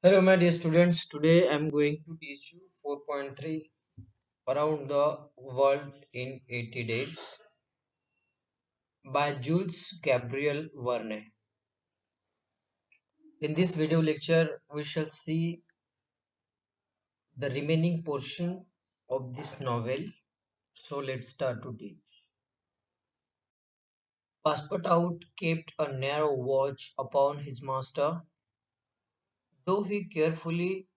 Hello, my dear students. Today I'm going to teach you 4.3 Around the World in 80 Days by Jules Gabriel Verne. In this video lecture, we shall see the remaining portion of this novel. So let's start to teach. Passepartout kept a narrow watch upon his master, though he carefully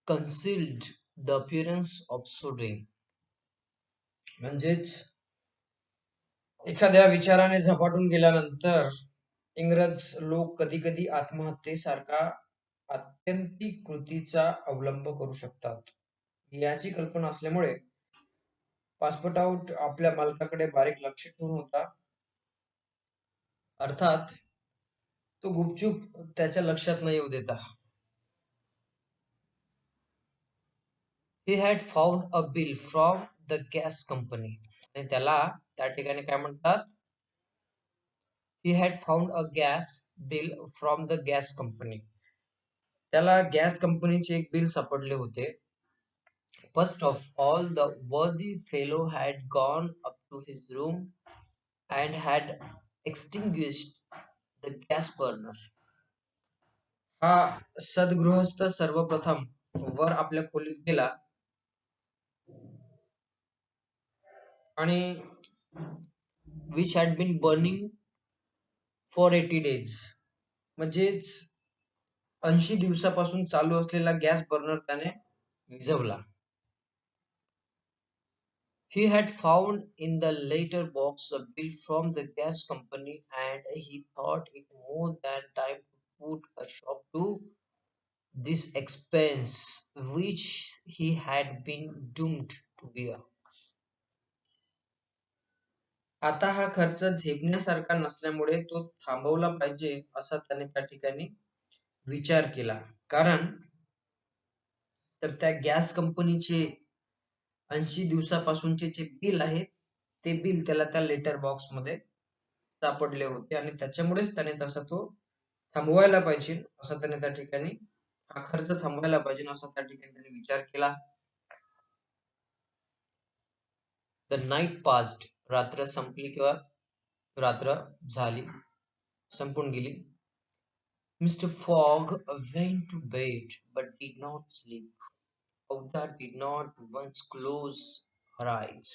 concealed the appearance of so doing. म्हणजेच एखाद्या विचाराने झपाटून गेल्यानंतर इंग्रज लोक कधी कधी आत्महत्येसारखा आत्यंतिक कृतीचा अवलंब करू शकतात. याची कल्पना असल्यामुळे पासपोर्ट आपल्या मालकाकडे बारीक लक्ष ठेवून होता. अर्थात तो गुपचूप त्याच्या लक्षात न येऊ देता. He had found a bill from the gas company आणि त्याला त्या ठिकाणी काय म्हणतात? He had found a gas bill from the gas company. त्याला गॅस कंपनीचे एक बिल सापडले होते. First of all, the worthy fellow had gone up to his room and had extinguished the gas burner. हा सद्गृहस्थ सर्वप्रथम वर आपल्या खोलीत गेला आणि which had been burning for 80 days, म्हणजेच 80 दिवसापासून चालू असलेला गॅस बर्नर त्याने विझवला. He had found in the later box a bill from the gas company and he thought it more than time to put a stop to this expense which he had been doomed to bear. आता हा खर्च झेपण्यासारखा नसल्यामुळे तो थांबवला पाहिजे असा त्याने त्या ठिकाणी विचार केला. कारण तर त्या गॅस कंपनीचे 80 दिवसापासूनचे जे बिल आहे ते बिल त्याला त्या लेटर बॉक्स मध्ये सापडले होते आणि त्याच्यामुळेच त्याने तसा तो थांबवायला पाहिजे असं त्याने त्या ठिकाणी हा खर्च थांबवायला पाहिजे असा त्या ठिकाणी त्याने विचार केला. द नाईट पास्ड, रात्र संपली किंवा रात्र झाली, संपून गेली. Mister fog went to bed but did not sleep. Oda did not once close her eyes.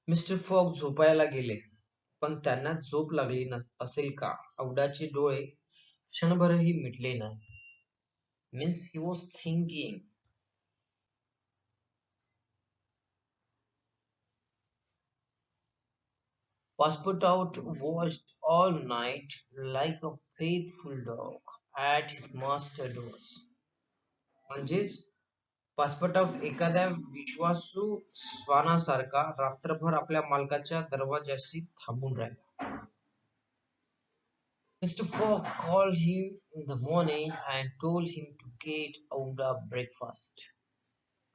Mister fog झोपायला गेले, पण त्यांना झोप लागली असेल का? औडाचे डोळे क्षणभरही मिटले नाही. Means he was thinking. Passepartout watched all night like a faithful dog at his master's doors. म्हणजेच पासपोर्टात एखाद्या विश्वासू श्वानासारखा रात्रभर आपल्या मालकाच्या दरवाजाशी थांबून राहिला. Mr. Fogg called him in the morning and told him to get out of breakfast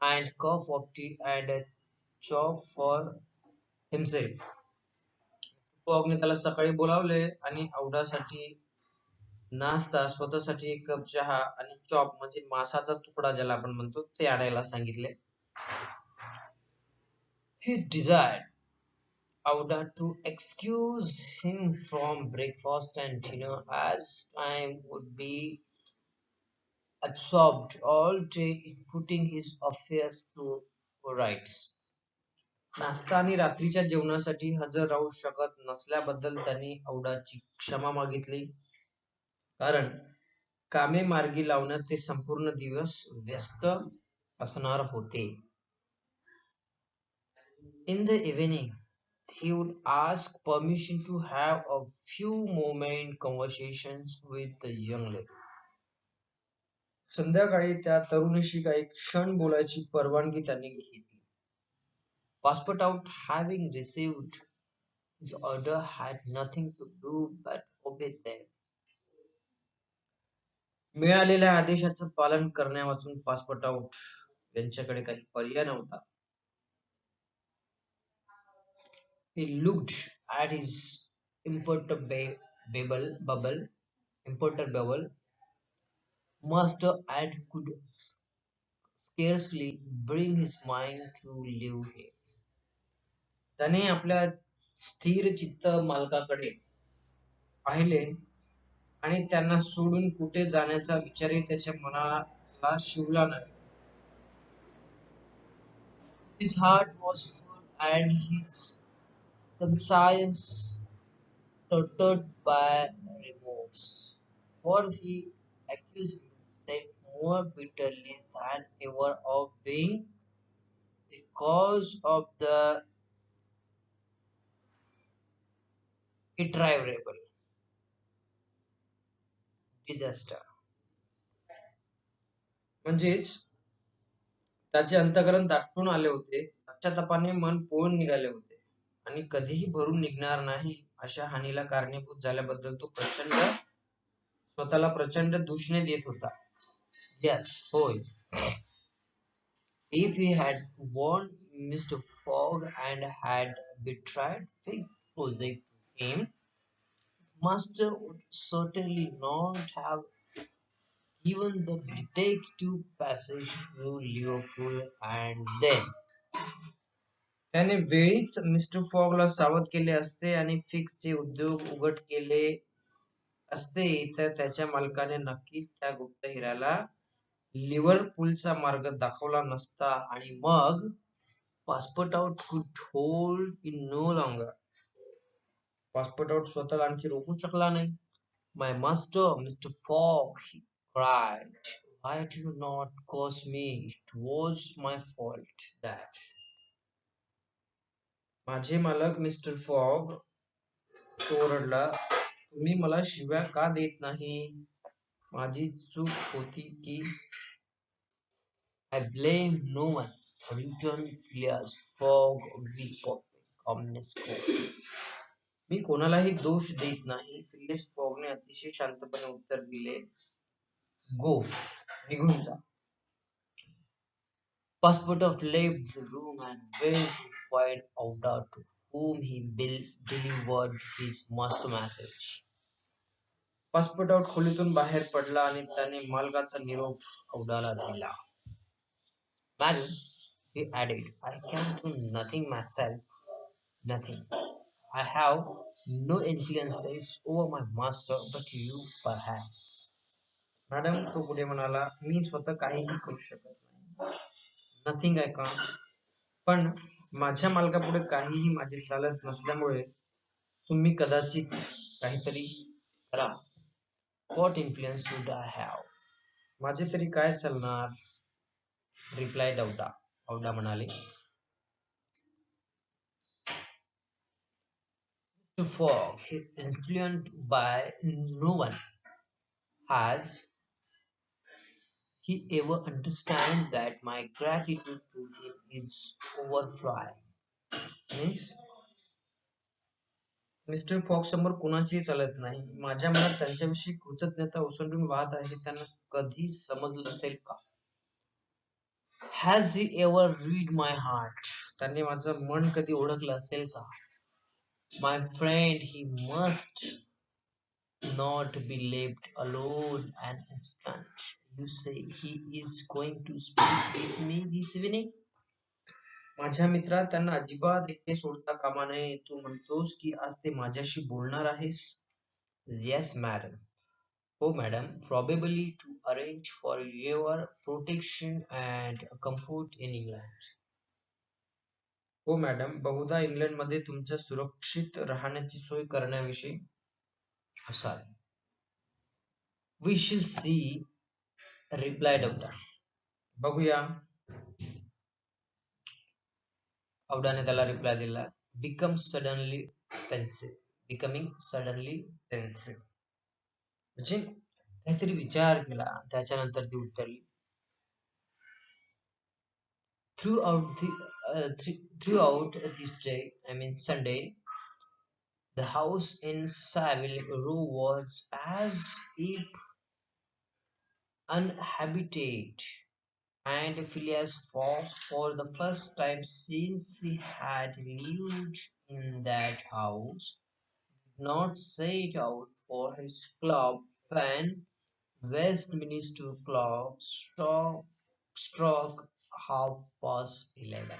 and cup of tea and a chop for himself. फॉगने त्याला सकाळी बोलावले आणि औडासाठी नाश्ता, स्वतःसाठी एक कप चहा आणि चॉप म्हणजे मासाचा तुकडा ज्याला आपण म्हणतो ते आणायला सांगितले. He desired Auda to excuse him from breakfast and dinner as time would be absorbed all day in putting his affairs to rights. नाश्ता आणि रात्रीच्या जेवणासाठी हजर राहू शकत नसल्याबद्दल त्यांनी औडाची क्षमा मागितली, कारण कामे मार्गी लावण्यात ते संपूर्ण दिवस व्यस्त असणार होते. In the evening, he would ask permission to have a few moment conversations with the young lady. संध्याकाळी त्या तरुणीशी काही क्षण बोलायची परवानगी त्यांनी घेतली. Passepartout, having received his order, had nothing to do but obey them. मिळालेल्या आदेशाचं पालन करण्यावाचून पासपोर्ट यांच्याकडे काही पर्याय नव्हता. He looked at his imperturbable bubble, imperturbable master and could scarcely bring his mind to leave him. त्याने आपल्या स्थिर चित्त मालकाकडे पाहिले आणि त्यांना सोडून कुठे जाण्याचा विचारही त्याच्या मनाला शिवला नाही. His heart was full and his conscience tortured by remorse, for he accused himself more bitterly than ever of being the cause of the irretrievable disaster. म्हणजेच त्याचे अंतःकरण दाटून आले होते, पश्चातापाने मन पोळून निघाले होते आणि कधीही भरून निघणार नाही अशा हानीला कारणीभूत झाल्याबद्दल तो स्वतःला प्रचंड दूषणे देत होता. Yes, होय. If he had warned Mr. Fogg and had betrayed Figg's project to him, his master would certainly not have given the detective passage to Liverpool and then. त्याने वेळीच मिस्टर फॉगला सावध केले असते आणि फिक्सचे उद्योग उघड केले असते तर त्याच्या मालकाने नक्कीच त्या गुप्त हिऱ्याला लिव्हरपूलचा मार्ग दाखवला नसता आणि मग Passepartout could hold in no longer. Passepartout स्वतःला आणखी रोखू शकला नाही. My master Mister Fogg he cried, why do you not curse me? It was my fault that माझे मालक मिस्टर फॉग, तो ओरडला, तुम्ही मला शिव्या का देत नाही? माझी चूक होती की I blame no one. Returned Phileas Fogg with perfect calmness. मी कोणालाही दोष देत नाही. फिलिस फॉगने अतिशय शांतपणे उत्तर दिले. गो, निघून जा. Passport left the room and went to find Oda to whom he delivered his master message. Passport out खोलीतून बाहेर पडला आणि त्याने मालकाचा निरोप औडाला दिला. Madam, he added, I can do nothing myself, nothing. I have no influences over my master, but you perhaps. Madam, तो पुढे म्हणाला, मी स्वतः काहीही करू शकत नाही. नथिंग आय कॉन. पण माझ्या मालकापुढे काहीही माझे चालत नसल्यामुळे तुम्ही कदाचित काहीतरी करा. What influence should I have? माझे तरी काय चालणार? रिप्लाय औडा. औडा म्हणाले. Mr. Fogg is influenced by no one. Has he ever understand that my gratitude to him is overflowing? Means mister Fox समोर कोणाचीही चालत नाही. माझ्या मनात त्यांच्याविषयी कृतज्ञता ओसंडून वाहत आहे. त्यांना कधी समजलं असेल का? Has he ever read my heart? त्यांनी माझं मन कधी ओळखलं असेल का? My friend, he must not be left alone an instant. You say he is going to speak with me this evening? माझ्या मित्रा, त्यांना अजिबात एकटे सोडता कामा नये. तू म्हणतोस की आज ते माझ्याशी बोलणार आहेस? Yes, madam. हो madam, probably to arrange for your protection and comfort in England. हो मॅडम, बहुधा इंग्लंडमध्ये तुमच्या सुरक्षित राहण्याची सोय करण्याविषयी असाल. We shall see, replied Avda. बघूया. अवडाने त्याला रिप्लाय दिला. Becoming suddenly pensive. म्हणजे काहीतरी विचार केला. त्याच्यानंतर ती उत्तरली. Throughout the throughout this day, I mean Sunday, the house in Savile Row was as if uninhabited, and Phileas Fogg, for the first time since he had lived in that house, did not set out for his club when Westminster clock struck 11:30.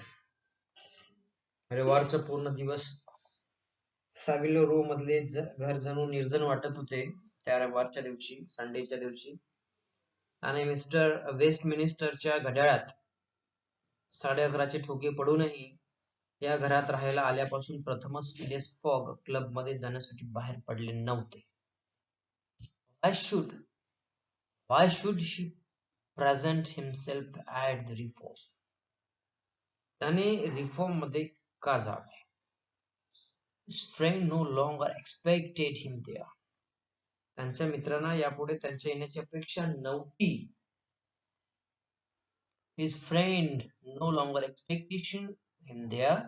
रविवारचा पूर्ण दिवस साविलो row मधले घर जणू निर्जन वाटत होते त्या रविवारच्या दिवशी, संडेच्या दिवशी. आणि मिस्टर वेस्टमिनिस्टरच्या घड्याळात 11:30चे ठोके पडूनही या घरात राहायला आल्यापासून प्रथमच फिलिस फॉग क्लबमध्ये जाण्यासाठी बाहेर पडले नव्हते. Why should why should he present himself at the reform? त्याने रिफॉर्म मध्ये का जावे? His friend no longer expected him there. त्यांच्या मित्रांना यापुढे त्यांच्या येण्याची अपेक्षा नव्हती. His friend no longer expected him there,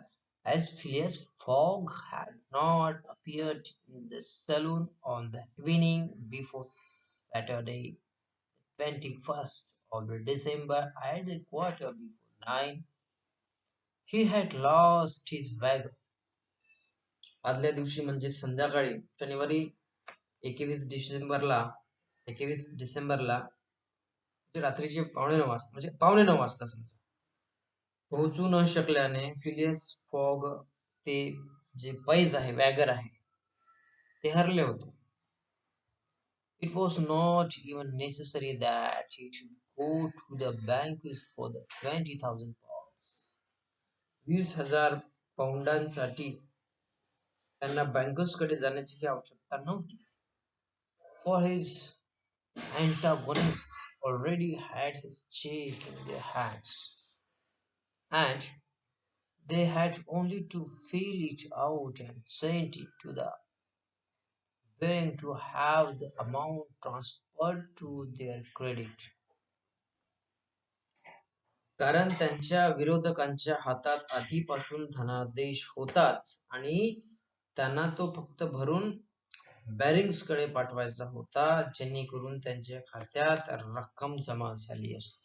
as Phileas Fogg had not appeared in the saloon on the evening before Saturday, 21st of December at a quarter before 9. He had lost his wagon. आदल्या दिवशी म्हणजे संध्याकाळी शनिवारी 21 डिसेंबरला रात्रीचे 9:15 म्हणजे 9:15 समजा पोहोचू न शकल्याने फिलियस फॉग ते जे पैज आहे वॅगर आहे ते हरले होते. It was not even necessary that he should go to the bank for the 20,000 pounds. 20,000 पाऊंडांसाठी त्यांना बँकर्सकडे जाण्याची आवश्यकता नव्हती. For his antagonists already had his check in their hands, and they had only to fill it out and send it to the bank to have the amount transferred to their credit. कारण त्यांच्या विरोधकांच्या हातात आधीपासून धनादेश होताच आणि त्यांना तो फक्त भरून बॅरिंग्सकडे पाठवायचा होता, जेणेकरून त्यांच्या खात्यात रक्कम जमा झाली असती.